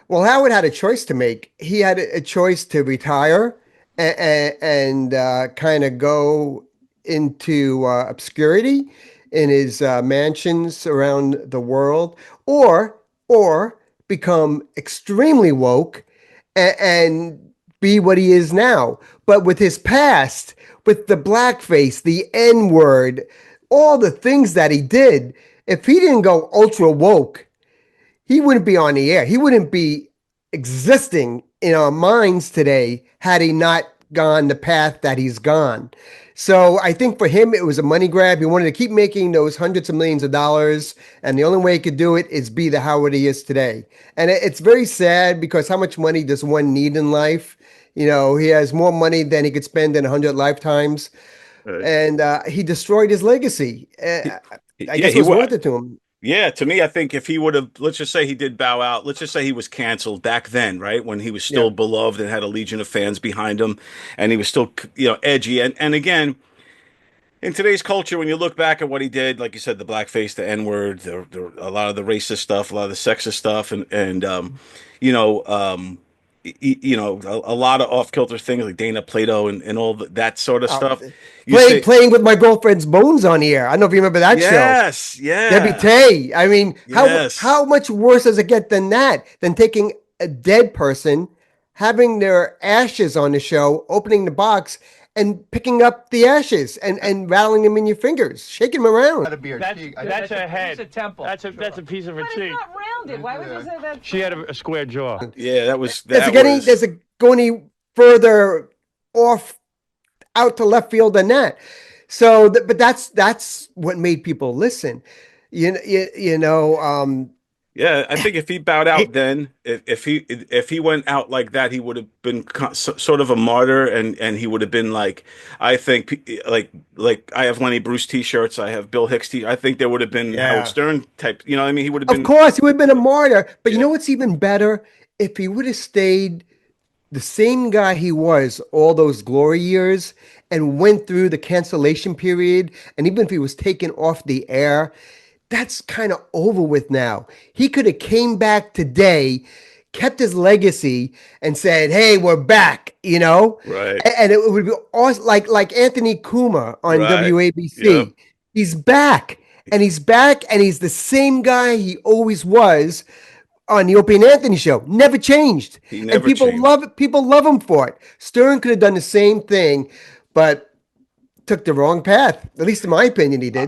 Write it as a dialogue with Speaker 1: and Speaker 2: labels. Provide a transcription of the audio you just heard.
Speaker 1: Well, Howard had a choice to make. He had a choice to retire and kind of go into obscurity in his mansions around the world, or become extremely woke and be what he is now. But with his past, with the blackface, the N word, all the things that he did, if he didn't go ultra woke, he wouldn't be on the air. He wouldn't be existing in our minds today had he not gone the path that he's gone. So I think for him, it was a money grab. He wanted to keep making those hundreds of millions of dollars. And the only way he could do it is be the Howard he is today. And it's very sad because how much money does one need in life? You know, he has more money than he could spend in 100 lifetimes.
Speaker 2: Right.
Speaker 1: And he destroyed his legacy. I
Speaker 2: Yeah,
Speaker 1: guess it
Speaker 2: he
Speaker 1: was
Speaker 2: was.
Speaker 1: worth it to him.
Speaker 2: Yeah, to me, I think if he would have, let's just say he did bow out, let's just say he was canceled back then, right? When he was
Speaker 1: Yeah.
Speaker 2: still beloved and had a legion of fans behind him, and he was still, edgy. And again, in today's culture, when you look back at what he did, like you said, the blackface, the N word, a lot of the racist stuff, a lot of the sexist stuff, and you know, a lot of off kilter things like Dana Plato and all that sort of
Speaker 1: Uh,
Speaker 2: stuff. You
Speaker 1: playing
Speaker 2: say,
Speaker 1: playing with my girlfriend's bones on the air. I don't know if you remember that show.
Speaker 2: yes,
Speaker 1: Debbie
Speaker 2: yeah,
Speaker 1: Tay. I mean, how
Speaker 2: yes.
Speaker 1: much worse does it get than that? Than taking a dead person, having their ashes on the show, opening the box, and picking up the ashes and rattling them in your fingers, shaking them around.
Speaker 3: That's her head.
Speaker 4: It's a temple.
Speaker 3: That's a piece of her
Speaker 5: But it's
Speaker 3: cheek.
Speaker 5: not rounded. Why would you say that?
Speaker 3: She had a square jaw.
Speaker 2: Yeah,
Speaker 1: Does it go any further off out to left field than that? So, but that's what made people listen. You know,
Speaker 2: yeah. I think if he bowed out then, if he went out like that, he would have been sort of a martyr, and he would have been like, I think like I have Lenny Bruce T-shirts, I have Bill Hicks I think there would have been
Speaker 1: Yeah.
Speaker 2: Howard Stern type. You know what I mean? He would have
Speaker 1: of
Speaker 2: been.
Speaker 1: course, he would have been a martyr. But you
Speaker 2: Yeah.
Speaker 1: know what's even better? If he would have stayed the same guy he was all those glory years and went through the cancellation period, and even if he was taken off the air, that's kind of over with now. He could have came back today, kept his legacy, and said, "Hey, we're back," you know?
Speaker 2: Right.
Speaker 1: And it would be awesome, like Anthony Kuma on
Speaker 2: Right.
Speaker 1: WABC.
Speaker 2: Yep.
Speaker 1: He's back, and he's back, and he's the same guy he always was on the Opie and Anthony show. Never changed.
Speaker 2: He
Speaker 1: And
Speaker 2: never
Speaker 1: people
Speaker 2: changed.
Speaker 1: love it. People love him for it. Stern could have done the same thing, but took the wrong path. At least in my opinion, he did.